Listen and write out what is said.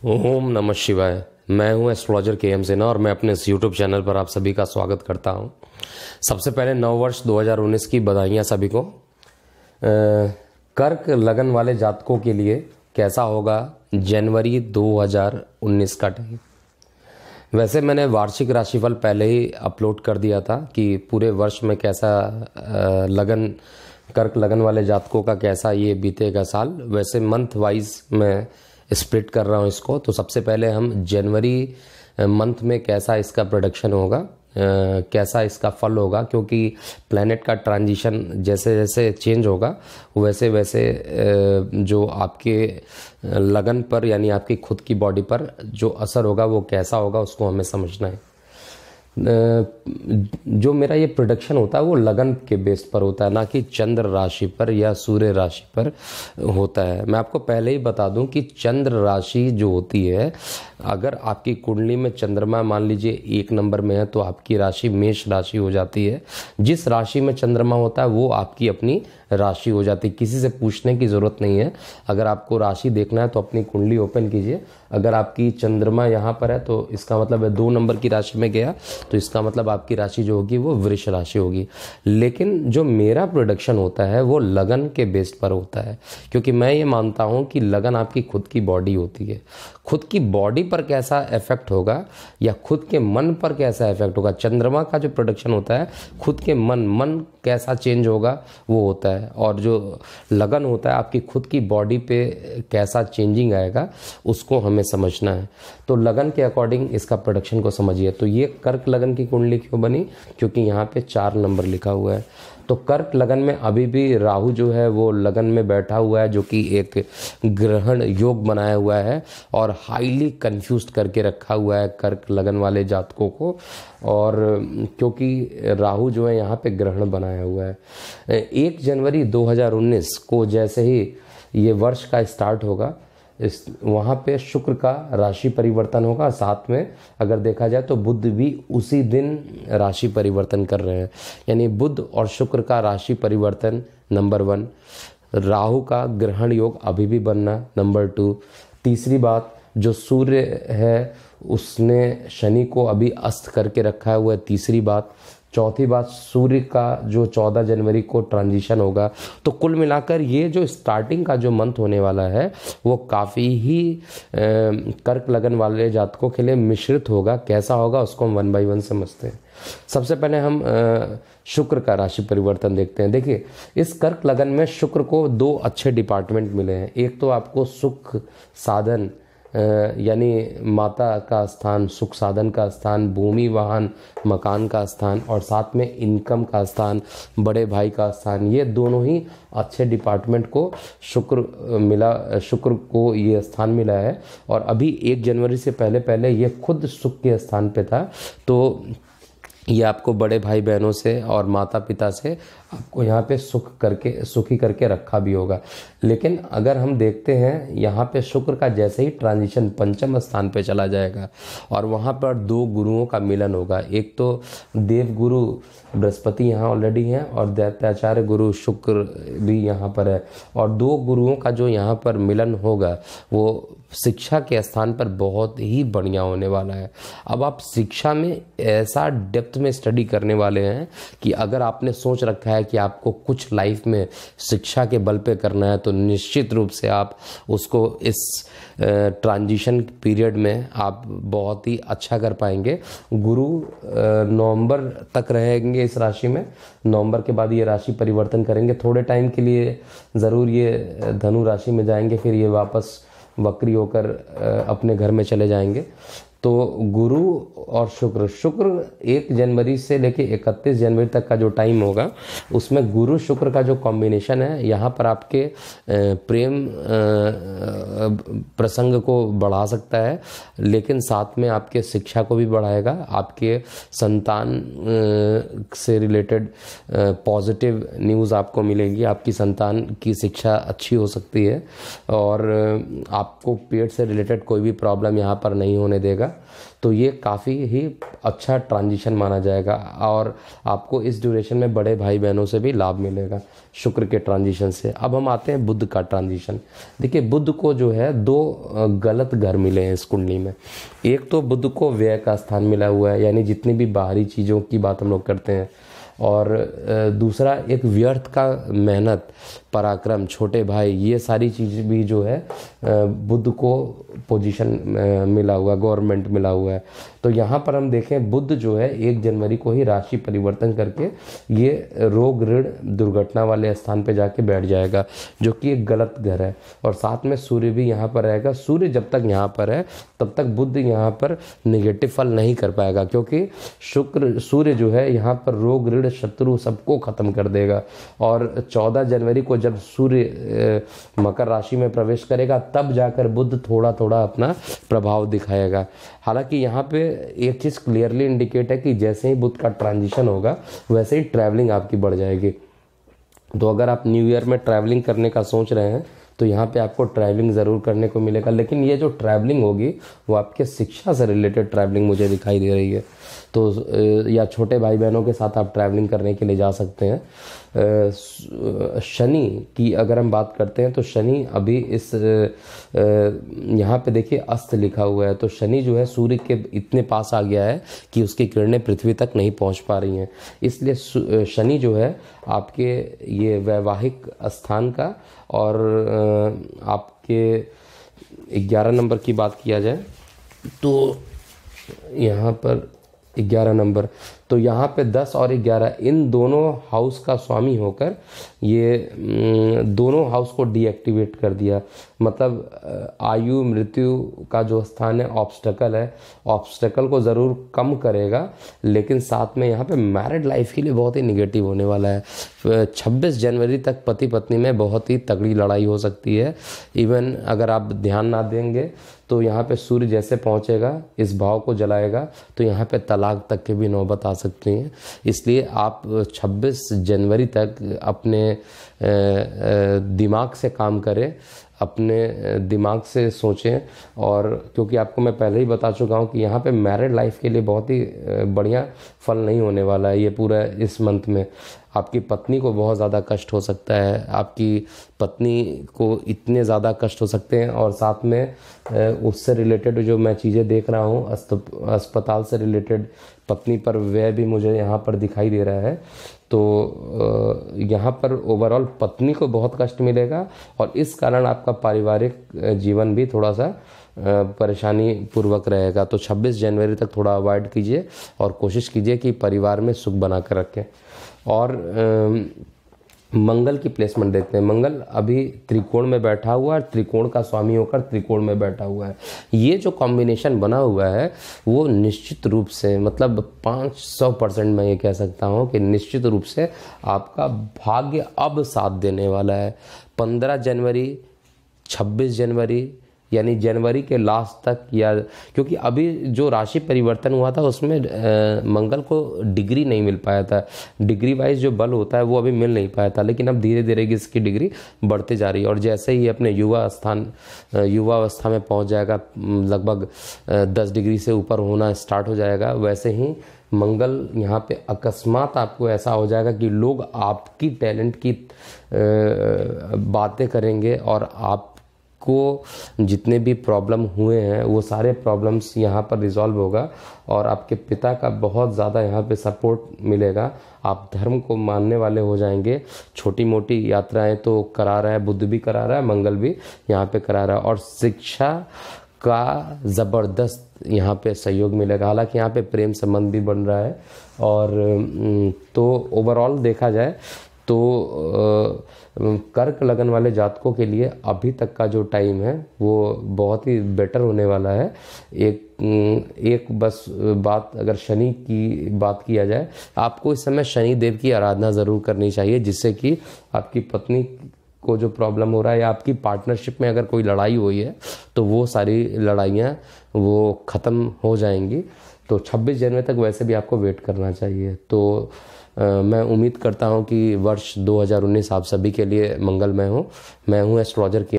ओम नमः शिवाय। मैं हूं एस्ट्रोलॉजर के एम सिन्हा और मैं अपने इस यूट्यूब चैनल पर आप सभी का स्वागत करता हूं। सबसे पहले नव वर्ष 2019 की बधाइयां सभी को। कर्क लगन वाले जातकों के लिए कैसा होगा जनवरी 2019 का टाइम। वैसे मैंने वार्षिक राशिफल पहले ही अपलोड कर दिया था कि पूरे वर्ष में कैसा कर्क लगन वाले जातकों का कैसा ये बीतेगा साल। वैसे मंथ वाइज मैं स्प्लिट कर रहा हूँ इसको। तो सबसे पहले हम जनवरी मंथ में कैसा इसका प्रोडक्शन होगा, कैसा इसका फल होगा, क्योंकि प्लैनेट का ट्रांजिशन जैसे जैसे चेंज होगा वैसे वैसे जो आपके लगन पर यानी आपकी खुद की बॉडी पर जो असर होगा वो कैसा होगा उसको हमें समझना है। जो मेरा ये प्रोडक्शन होता है वो लगन के बेस पर होता है, ना कि चंद्र राशि पर या सूर्य राशि पर होता है। मैं आपको पहले ही बता दूं कि चंद्र राशि जो होती है, अगर आपकी कुंडली में चंद्रमा मान लीजिए 1 नंबर में है तो आपकी राशि मेष राशि हो जाती है। जिस राशि में चंद्रमा होता है वो आपकी अपनी राशि हो जाती है। किसी से पूछने की ज़रूरत नहीं है। अगर आपको राशि देखना है तो अपनी कुंडली ओपन कीजिए। अगर आपकी चंद्रमा यहाँ पर है तो इसका मतलब है 2 नंबर की राशि में गया तो इसका मतलब आपकी राशि जो होगी वो वृष राशि होगी। लेकिन जो मेरा प्रोडक्शन होता है वो लगन के बेस पर होता है, क्योंकि मैं ये मानता हूँ कि लगन आपकी खुद की बॉडी होती है। खुद की बॉडी पर कैसा इफेक्ट होगा या खुद के मन पर कैसा इफेक्ट होगा, चंद्रमा का जो प्रोडक्शन होता है खुद के मन कैसा चेंज होगा वो होता है। और जो लगन होता है आपकी खुद की बॉडी पे कैसा चेंजिंग आएगा उसको हमें समझना है। तो लगन के अकॉर्डिंग इसका प्रोडक्शन को समझिए। तो ये कर्क लगन की कुंडली क्यों बनी, क्योंकि यहाँ पे 4 नंबर लिखा हुआ है। तो कर्क लगन में अभी भी राहु जो है वो लगन में बैठा हुआ है, जो कि एक ग्रहण योग बनाया हुआ है और हाईली कंफ्यूज करके रखा हुआ है कर्क लगन वाले जातकों को। और क्योंकि राहु जो है यहाँ पे ग्रहण बनाया हुआ है। 1 जनवरी 2019 को जैसे ही ये वर्ष का स्टार्ट होगा वहाँ पे शुक्र का राशि परिवर्तन होगा। साथ में अगर देखा जाए तो बुध भी उसी दिन राशि परिवर्तन कर रहे हैं, यानी बुध और शुक्र का राशि परिवर्तन नंबर 1। राहु का ग्रहण योग अभी भी बनना नंबर 2। तीसरी बात, जो सूर्य है उसने शनि को अभी अस्त करके रखा है, वो है तीसरी बात। चौथी बात, सूर्य का जो 14 जनवरी को ट्रांजिशन होगा। तो कुल मिलाकर ये जो स्टार्टिंग का जो मंथ होने वाला है वो काफ़ी ही कर्क लगन वाले जातकों के लिए मिश्रित होगा। कैसा होगा उसको हम 1 बाय 1 समझते हैं। सबसे पहले हम शुक्र का राशि परिवर्तन देखते हैं। देखिए, इस कर्क लगन में शुक्र को 2 अच्छे डिपार्टमेंट मिले हैं। एक तो आपको सुख साधन यानी माता का स्थान, सुख साधन का स्थान, भूमि वाहन मकान का स्थान और साथ में इनकम का स्थान, बड़े भाई का स्थान, ये दोनों ही अच्छे डिपार्टमेंट को शुक्र को ये स्थान मिला है। और अभी 1 जनवरी से पहले पहले ये खुद सुख के स्थान पे था। तो ये आपको बड़े भाई बहनों से और माता पिता से आपको यहाँ पे सुखी करके रखा भी होगा। लेकिन अगर हम देखते हैं यहाँ पे शुक्र का जैसे ही ट्रांजिशन 5वें स्थान पे चला जाएगा और वहाँ पर 2 गुरुओं का मिलन होगा। एक तो देव गुरु बृहस्पति यहाँ ऑलरेडी हैं और दैत्याचार्य गुरु शुक्र भी यहाँ पर है। और 2 गुरुओं का जो यहाँ पर मिलन होगा वो शिक्षा के स्थान पर बहुत ही बढ़िया होने वाला है। अब आप शिक्षा में ऐसा डेप्थ में स्टडी करने वाले हैं कि अगर आपने सोच रखा है कि आपको कुछ लाइफ में शिक्षा के बल पे करना है तो निश्चित रूप से आप उसको इस ट्रांजिशन पीरियड में आप बहुत ही अच्छा कर पाएंगे। गुरु नवंबर तक रहेंगे इस राशि में। नवंबर के बाद ये राशि परिवर्तन करेंगे। थोड़े टाइम के लिए ज़रूर ये धनु राशि में जाएंगे, फिर ये वापस वक्री होकर अपने घर में चले जाएंगे। तो गुरु और शुक्र 1 जनवरी से लेके 31 जनवरी तक का जो टाइम होगा उसमें गुरु शुक्र का जो कॉम्बिनेशन है यहाँ पर आपके प्रेम प्रसंग को बढ़ा सकता है, लेकिन साथ में आपके शिक्षा को भी बढ़ाएगा। आपके संतान से रिलेटेड पॉजिटिव न्यूज़ आपको मिलेगी। आपकी संतान की शिक्षा अच्छी हो सकती है और आपको पेट से रिलेटेड कोई भी प्रॉब्लम यहाँ पर नहीं होने देगा। तो ये काफ़ी ही अच्छा ट्रांजिशन माना जाएगा और आपको इस ड्यूरेशन में बड़े भाई बहनों से भी लाभ मिलेगा शुक्र के ट्रांजिशन से। अब हम आते हैं बुध का ट्रांजिशन। देखिए बुध को जो है दो गलत घर मिले हैं इस कुंडली में। एक तो बुध को व्यय का स्थान मिला हुआ है, यानी जितनी भी बाहरी चीज़ों की बात हम लोग करते हैं, और दूसरा एक व्यर्थ का मेहनत, पराक्रम, छोटे भाई, ये सारी चीज़ भी जो है बुध को पोजीशन मिला हुआ, गवर्नमेंट मिला हुआ है। तो यहाँ पर हम देखें बुध जो है 1 जनवरी को ही राशि परिवर्तन करके ये रोग ऋण दुर्घटना वाले स्थान पे जाके बैठ जाएगा, जो कि एक गलत घर है। और साथ में सूर्य भी यहाँ पर रहेगा। सूर्य जब तक यहाँ पर है तब तक बुध यहाँ पर निगेटिव फल नहीं कर पाएगा, क्योंकि सूर्य जो है यहाँ पर रोग ऋण शत्रु सबको खत्म कर देगा। और 14 जनवरी को जब सूर्य मकर राशि में प्रवेश करेगा तब जाकर बुध थोड़ा थोड़ा अपना प्रभाव दिखाएगा। हालांकि यहाँ पे एक चीज़ क्लियरली इंडिकेट है कि जैसे ही बुध का ट्रांजिशन होगा वैसे ही ट्रैवलिंग आपकी बढ़ जाएगी। तो अगर आप न्यू ईयर में ट्रैवलिंग करने का सोच रहे हैं तो यहाँ पे आपको ट्रैवलिंग ज़रूर करने को मिलेगा, लेकिन ये जो ट्रैवलिंग होगी वो आपके शिक्षा से रिलेटेड ट्रैवलिंग मुझे दिखाई दे रही है। तो या छोटे भाई बहनों के साथ आप ट्रैवलिंग करने के लिए जा सकते हैं। शनि की अगर हम बात करते हैं तो शनि अभी इस यहाँ पे देखिए अस्त लिखा हुआ है, तो शनि जो है सूर्य के इतने पास आ गया है कि उसकी किरणें पृथ्वी तक नहीं पहुँच पा रही हैं। इसलिए शनि जो है आपके ये वैवाहिक स्थान का, और आपके 11 नंबर की बात किया जाए तो यहाँ पर 11 नंबर, तो यहाँ पे 10 और 11 इन दोनों हाउस का स्वामी होकर ये दोनों हाउस को डीएक्टिवेट कर दिया। मतलब आयु मृत्यु का जो स्थान है ऑब्स्टेकल है, ऑब्स्टेकल को ज़रूर कम करेगा, लेकिन साथ में यहाँ पे मैरिड लाइफ के लिए बहुत ही निगेटिव होने वाला है। 26 जनवरी तक पति पत्नी में बहुत ही तगड़ी लड़ाई हो सकती है। इवन अगर आप ध्यान ना देंगे तो यहाँ पे सूर्य जैसे पहुँचेगा इस भाव को जलाएगा तो यहाँ पे तलाक तक की भी नौबत आ सकती हैं। इसलिए आप 26 जनवरी तक अपने दिमाग से काम करें, अपने दिमाग से सोचें। और क्योंकि आपको मैं पहले ही बता चुका हूँ कि यहाँ पे मैरिड लाइफ के लिए बहुत ही बढ़िया फल नहीं होने वाला है ये पूरा इस मंथ में। आपकी पत्नी को बहुत ज़्यादा कष्ट हो सकता है, आपकी पत्नी को इतने ज़्यादा कष्ट हो सकते हैं। और साथ में उससे रिलेटेड जो मैं चीज़ें देख रहा हूँ, अस्पताल से रिलेटेड पत्नी पर व्यय भी मुझे यहाँ पर दिखाई दे रहा है। तो यहाँ पर ओवरऑल पत्नी को बहुत कष्ट मिलेगा और इस कारण आपका पारिवारिक जीवन भी थोड़ा सा परेशानी पूर्वक रहेगा। तो 26 जनवरी तक थोड़ा अवॉइड कीजिए और कोशिश कीजिए कि परिवार में सुख बना कर रखें। और मंगल की प्लेसमेंट देखते हैं। मंगल अभी त्रिकोण में बैठा हुआ है, त्रिकोण का स्वामी होकर त्रिकोण में बैठा हुआ है। ये जो कॉम्बिनेशन बना हुआ है वो निश्चित रूप से, मतलब 500% मैं ये कह सकता हूँ कि निश्चित रूप से आपका भाग्य अब साथ देने वाला है। 15 जनवरी, 26 जनवरी, यानी जनवरी के लास्ट तक, या क्योंकि अभी जो राशि परिवर्तन हुआ था उसमें मंगल को डिग्री नहीं मिल पाया था, डिग्री वाइज जो बल होता है वो अभी मिल नहीं पाया था, लेकिन अब धीरे धीरे इसकी डिग्री बढ़ते जा रही है। और जैसे ही अपने युवा अवस्था में पहुंच जाएगा, लगभग 10 डिग्री से ऊपर होना स्टार्ट हो जाएगा, वैसे ही मंगल यहाँ पे अकस्मात आपको ऐसा हो जाएगा कि लोग आपकी टैलेंट की बातें करेंगे और आप को जितने भी प्रॉब्लम हुए हैं वो सारे प्रॉब्लम्स यहाँ पर रिजॉल्व होगा और आपके पिता का बहुत ज़्यादा यहाँ पे सपोर्ट मिलेगा। आप धर्म को मानने वाले हो जाएंगे। छोटी मोटी यात्राएं तो करा रहा है, बुध भी करा रहा है, मंगल भी यहाँ पे करा रहा है। और शिक्षा का ज़बरदस्त यहाँ पे सहयोग मिलेगा। हालांकि यहाँ पे प्रेम संबंध भी बन रहा है। और तो ओवरऑल देखा जाए तो कर्क लगन वाले जातकों के लिए अभी तक का जो टाइम है वो बहुत ही बेटर होने वाला है। एक बस बात, अगर शनि की बात किया जाए, आपको इस समय शनि देव की आराधना ज़रूर करनी चाहिए, जिससे कि आपकी पत्नी को जो प्रॉब्लम हो रहा है या आपकी पार्टनरशिप में अगर कोई लड़ाई हुई है तो वो सारी लड़ाइयाँ वो ख़त्म हो जाएंगी। तो 26 जनवरी तक वैसे भी आपको वेट करना चाहिए। तो मैं उम्मीद करता हूं कि वर्ष 2019 आप सभी के लिए मंगलमय हो। मैं हूं एस्ट्रोलॉजर के